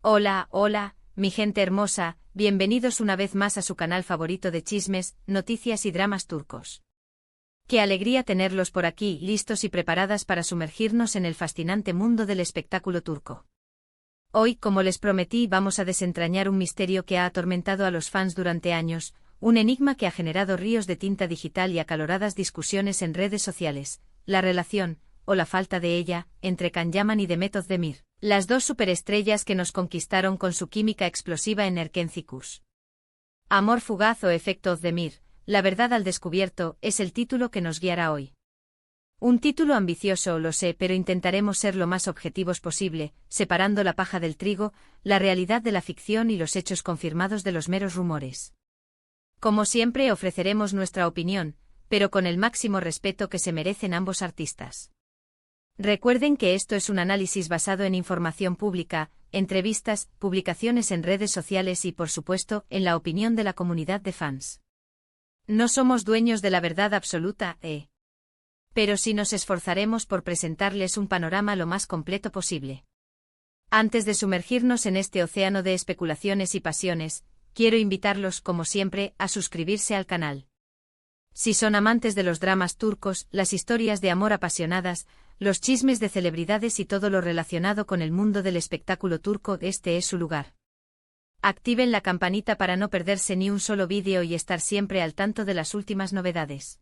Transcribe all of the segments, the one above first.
Hola, hola, mi gente hermosa, bienvenidos una vez más a su canal favorito de chismes, noticias y dramas turcos. Qué alegría tenerlos por aquí, listos y preparadas para sumergirnos en el fascinante mundo del espectáculo turco. Hoy, como les prometí, vamos a desentrañar un misterio que ha atormentado a los fans durante años, un enigma que ha generado ríos de tinta digital y acaloradas discusiones en redes sociales, la relación, o la falta de ella, entre Can Yaman y Demet Özdemir, las dos superestrellas que nos conquistaron con su química explosiva en Erkenci. Amor fugaz o efecto Özdemir, la verdad al descubierto, es el título que nos guiará hoy. Un título ambicioso, lo sé, pero intentaremos ser lo más objetivos posible, separando la paja del trigo, la realidad de la ficción y los hechos confirmados de los meros rumores. Como siempre, ofreceremos nuestra opinión, pero con el máximo respeto que se merecen ambos artistas. Recuerden que esto es un análisis basado en información pública, entrevistas, publicaciones en redes sociales y, por supuesto, en la opinión de la comunidad de fans. No somos dueños de la verdad absoluta, pero sí nos esforzaremos por presentarles un panorama lo más completo posible. Antes de sumergirnos en este océano de especulaciones y pasiones, quiero invitarlos, como siempre, a suscribirse al canal. Si son amantes de los dramas turcos, las historias de amor apasionadas, los chismes de celebridades y todo lo relacionado con el mundo del espectáculo turco, este es su lugar. Activen la campanita para no perderse ni un solo vídeo y estar siempre al tanto de las últimas novedades.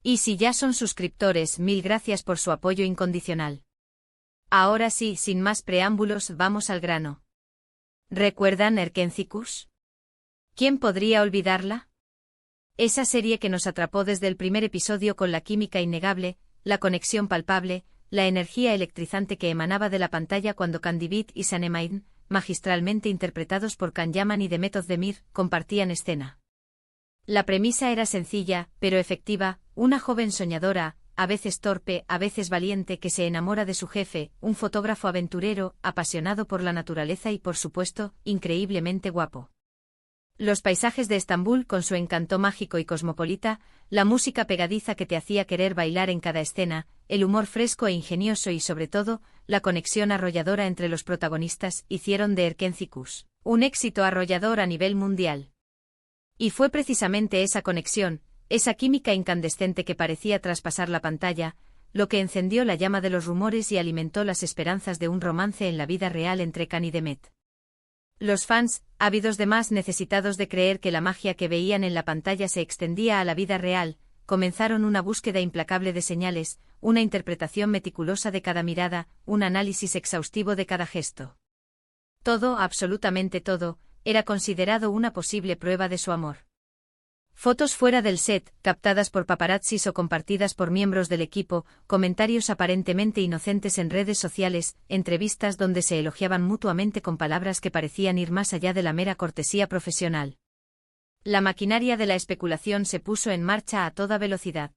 Y si ya son suscriptores, mil gracias por su apoyo incondicional. Ahora sí, sin más preámbulos, vamos al grano. ¿Recuerdan Erkenci? ¿Quién podría olvidarla? Esa serie que nos atrapó desde el primer episodio con la química innegable, la conexión palpable, la energía electrizante que emanaba de la pantalla cuando Kandibit y Sanem, magistralmente interpretados por Can Yaman y Demet Özdemir, compartían escena. La premisa era sencilla, pero efectiva, una joven soñadora, a veces torpe, a veces valiente, que se enamora de su jefe, un fotógrafo aventurero, apasionado por la naturaleza y, por supuesto, increíblemente guapo. Los paisajes de Estambul con su encanto mágico y cosmopolita, la música pegadiza que te hacía querer bailar en cada escena, el humor fresco e ingenioso y, sobre todo, la conexión arrolladora entre los protagonistas, hicieron de Erkenci un éxito arrollador a nivel mundial. Y fue precisamente esa conexión, esa química incandescente que parecía traspasar la pantalla, lo que encendió la llama de los rumores y alimentó las esperanzas de un romance en la vida real entre Can y Demet. Los fans, ávidos de más, necesitados de creer que la magia que veían en la pantalla se extendía a la vida real, comenzaron una búsqueda implacable de señales, una interpretación meticulosa de cada mirada, un análisis exhaustivo de cada gesto. Todo, absolutamente todo, era considerado una posible prueba de su amor. Fotos fuera del set, captadas por paparazzis o compartidas por miembros del equipo, comentarios aparentemente inocentes en redes sociales, entrevistas donde se elogiaban mutuamente con palabras que parecían ir más allá de la mera cortesía profesional. La maquinaria de la especulación se puso en marcha a toda velocidad.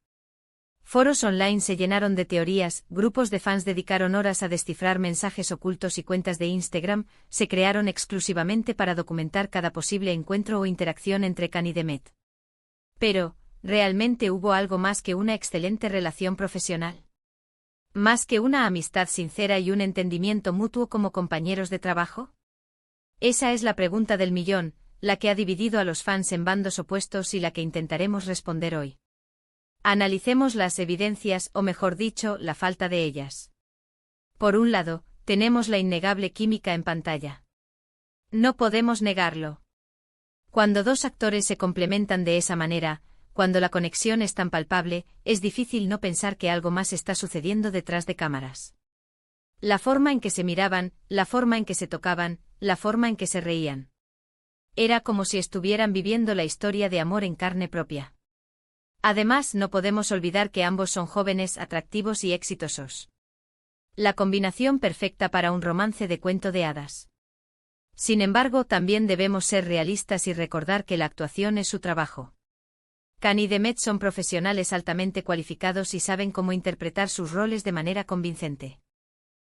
Foros online se llenaron de teorías, grupos de fans dedicaron horas a descifrar mensajes ocultos y cuentas de Instagram se crearon exclusivamente para documentar cada posible encuentro o interacción entre Can y Demet. Pero, ¿realmente hubo algo más que una excelente relación profesional? ¿Más que una amistad sincera y un entendimiento mutuo como compañeros de trabajo? Esa es la pregunta del millón, la que ha dividido a los fans en bandos opuestos y la que intentaremos responder hoy. Analicemos las evidencias, o mejor dicho, la falta de ellas. Por un lado, tenemos la innegable química en pantalla. No podemos negarlo. Cuando dos actores se complementan de esa manera, cuando la conexión es tan palpable, es difícil no pensar que algo más está sucediendo detrás de cámaras. La forma en que se miraban, la forma en que se tocaban, la forma en que se reían. Era como si estuvieran viviendo la historia de amor en carne propia. Además, no podemos olvidar que ambos son jóvenes, atractivos y exitosos. La combinación perfecta para un romance de cuento de hadas. Sin embargo, también debemos ser realistas y recordar que la actuación es su trabajo. Can y Demet son profesionales altamente cualificados y saben cómo interpretar sus roles de manera convincente.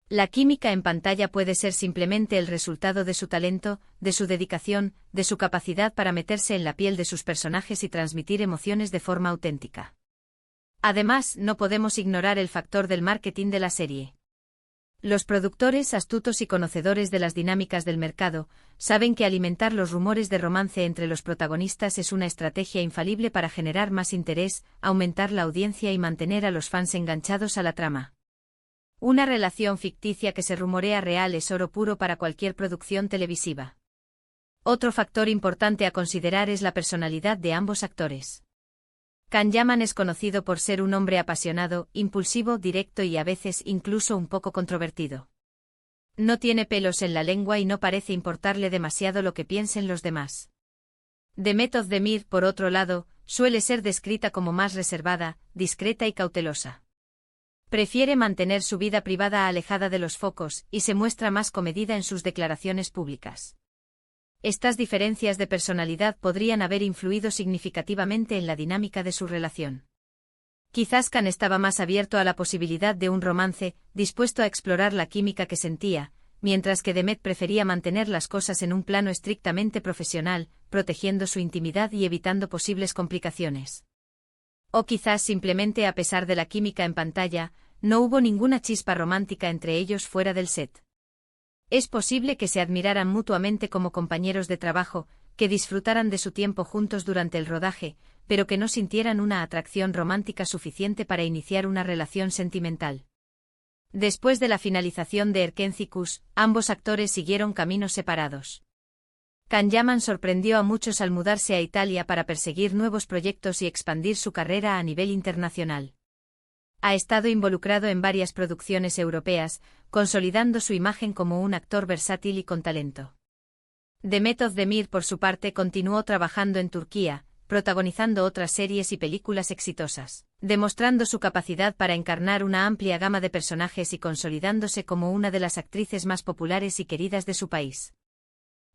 La química en pantalla puede ser simplemente el resultado de su talento, de su dedicación, de su capacidad para meterse en la piel de sus personajes y transmitir emociones de forma auténtica. Además, no podemos ignorar el factor del marketing de la serie. Los productores, astutos y conocedores de las dinámicas del mercado, saben que alimentar los rumores de romance entre los protagonistas es una estrategia infalible para generar más interés, aumentar la audiencia y mantener a los fans enganchados a la trama. Una relación ficticia que se rumorea real es oro puro para cualquier producción televisiva. Otro factor importante a considerar es la personalidad de ambos actores. Can Yaman es conocido por ser un hombre apasionado, impulsivo, directo y a veces incluso un poco controvertido. No tiene pelos en la lengua y no parece importarle demasiado lo que piensen los demás. Demet Özdemir, por otro lado, suele ser descrita como más reservada, discreta y cautelosa. Prefiere mantener su vida privada alejada de los focos y se muestra más comedida en sus declaraciones públicas. Estas diferencias de personalidad podrían haber influido significativamente en la dinámica de su relación. Quizás Can estaba más abierto a la posibilidad de un romance, dispuesto a explorar la química que sentía, mientras que Demet prefería mantener las cosas en un plano estrictamente profesional, protegiendo su intimidad y evitando posibles complicaciones. O quizás simplemente a pesar de la química en pantalla, no hubo ninguna chispa romántica entre ellos fuera del set. Es posible que se admiraran mutuamente como compañeros de trabajo, que disfrutaran de su tiempo juntos durante el rodaje, pero que no sintieran una atracción romántica suficiente para iniciar una relación sentimental. Después de la finalización de Erkenzikus, ambos actores siguieron caminos separados. Can Yaman sorprendió a muchos al mudarse a Italia para perseguir nuevos proyectos y expandir su carrera a nivel internacional. Ha estado involucrado en varias producciones europeas, consolidando su imagen como un actor versátil y con talento. Demet Özdemir, por su parte, continuó trabajando en Turquía, protagonizando otras series y películas exitosas, demostrando su capacidad para encarnar una amplia gama de personajes y consolidándose como una de las actrices más populares y queridas de su país.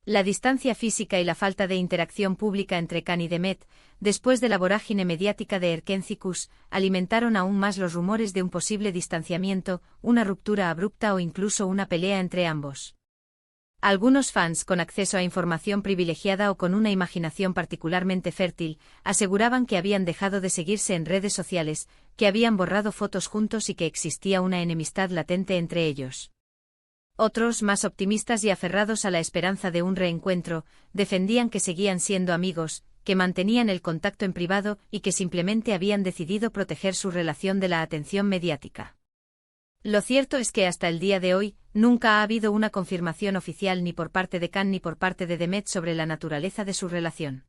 La distancia física y la falta de interacción pública entre Can y Demet, después de la vorágine mediática de Erkenzikus, alimentaron aún más los rumores de un posible distanciamiento, una ruptura abrupta o incluso una pelea entre ambos. Algunos fans con acceso a información privilegiada o con una imaginación particularmente fértil, aseguraban que habían dejado de seguirse en redes sociales, que habían borrado fotos juntos y que existía una enemistad latente entre ellos. Otros, más optimistas y aferrados a la esperanza de un reencuentro, defendían que seguían siendo amigos, que mantenían el contacto en privado y que simplemente habían decidido proteger su relación de la atención mediática. Lo cierto es que hasta el día de hoy, nunca ha habido una confirmación oficial ni por parte de Can ni por parte de Demet sobre la naturaleza de su relación.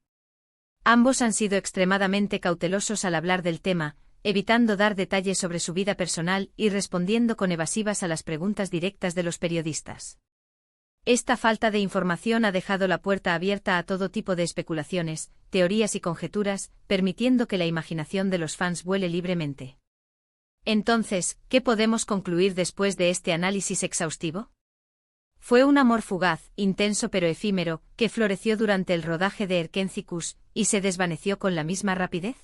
Ambos han sido extremadamente cautelosos al hablar del tema, evitando dar detalles sobre su vida personal y respondiendo con evasivas a las preguntas directas de los periodistas. Esta falta de información ha dejado la puerta abierta a todo tipo de especulaciones, teorías y conjeturas, permitiendo que la imaginación de los fans vuele libremente. Entonces, ¿qué podemos concluir después de este análisis exhaustivo? Fue un amor fugaz, intenso pero efímero, que floreció durante el rodaje de Erkenzikus y se desvaneció con la misma rapidez.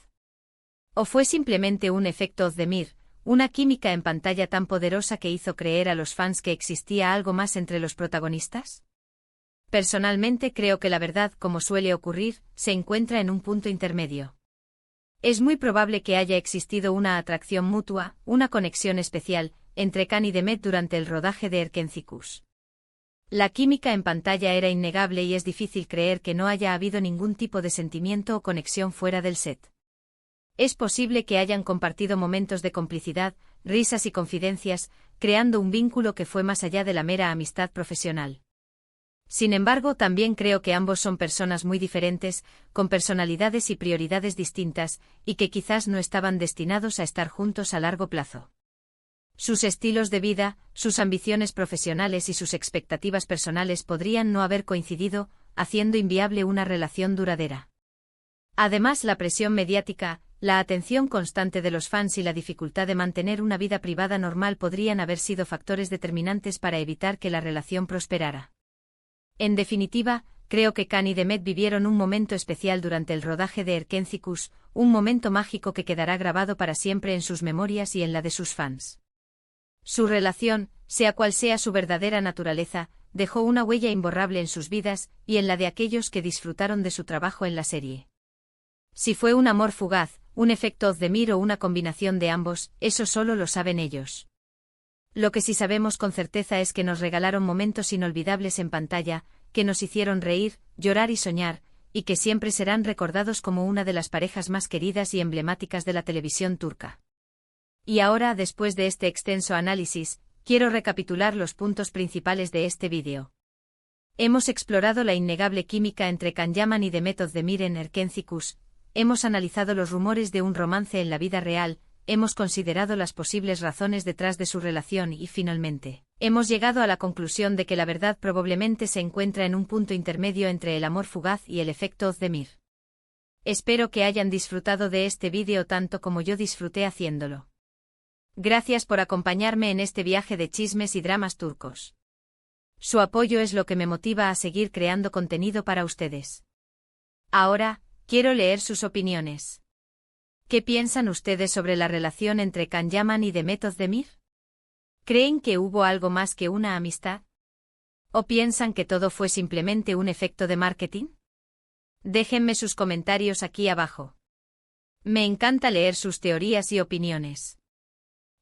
¿O fue simplemente un efecto Özdemir, una química en pantalla tan poderosa que hizo creer a los fans que existía algo más entre los protagonistas? Personalmente creo que la verdad, como suele ocurrir, se encuentra en un punto intermedio. Es muy probable que haya existido una atracción mutua, una conexión especial, entre Can y Demet durante el rodaje de Erkenzikus. La química en pantalla era innegable y es difícil creer que no haya habido ningún tipo de sentimiento o conexión fuera del set. Es posible que hayan compartido momentos de complicidad, risas y confidencias, creando un vínculo que fue más allá de la mera amistad profesional. Sin embargo, también creo que ambos son personas muy diferentes, con personalidades y prioridades distintas, y que quizás no estaban destinados a estar juntos a largo plazo. Sus estilos de vida, sus ambiciones profesionales y sus expectativas personales podrían no haber coincidido, haciendo inviable una relación duradera. Además, la presión mediática, la atención constante de los fans y la dificultad de mantener una vida privada normal podrían haber sido factores determinantes para evitar que la relación prosperara. En definitiva, creo que Can y Demet vivieron un momento especial durante el rodaje de Erkenzikus, un momento mágico que quedará grabado para siempre en sus memorias y en la de sus fans. Su relación, sea cual sea su verdadera naturaleza, dejó una huella imborrable en sus vidas y en la de aquellos que disfrutaron de su trabajo en la serie. Si fue un amor fugaz, un efecto Özdemir o una combinación de ambos, eso solo lo saben ellos. Lo que sí sabemos con certeza es que nos regalaron momentos inolvidables en pantalla, que nos hicieron reír, llorar y soñar, y que siempre serán recordados como una de las parejas más queridas y emblemáticas de la televisión turca. Y ahora, después de este extenso análisis, quiero recapitular los puntos principales de este vídeo. Hemos explorado la innegable química entre Can Yaman y Demet Özdemir en Erkenci, hemos analizado los rumores de un romance en la vida real, hemos considerado las posibles razones detrás de su relación y, finalmente, hemos llegado a la conclusión de que la verdad probablemente se encuentra en un punto intermedio entre el amor fugaz y el efecto Özdemir. Espero que hayan disfrutado de este vídeo tanto como yo disfruté haciéndolo. Gracias por acompañarme en este viaje de chismes y dramas turcos. Su apoyo es lo que me motiva a seguir creando contenido para ustedes. Ahora, quiero leer sus opiniones. ¿Qué piensan ustedes sobre la relación entre Can Yaman y Demet Özdemir? ¿Creen que hubo algo más que una amistad? ¿O piensan que todo fue simplemente un efecto de marketing? Déjenme sus comentarios aquí abajo. Me encanta leer sus teorías y opiniones.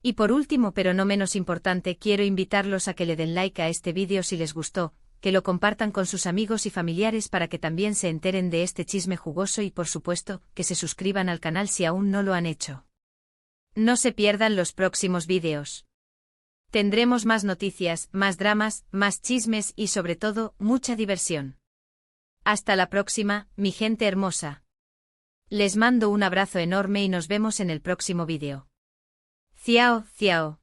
Y por último, pero no menos importante, quiero invitarlos a que le den like a este vídeo si les gustó, que lo compartan con sus amigos y familiares para que también se enteren de este chisme jugoso y por supuesto, que se suscriban al canal si aún no lo han hecho. No se pierdan los próximos vídeos. Tendremos más noticias, más dramas, más chismes y sobre todo, mucha diversión. Hasta la próxima, mi gente hermosa. Les mando un abrazo enorme y nos vemos en el próximo vídeo. Ciao, ciao.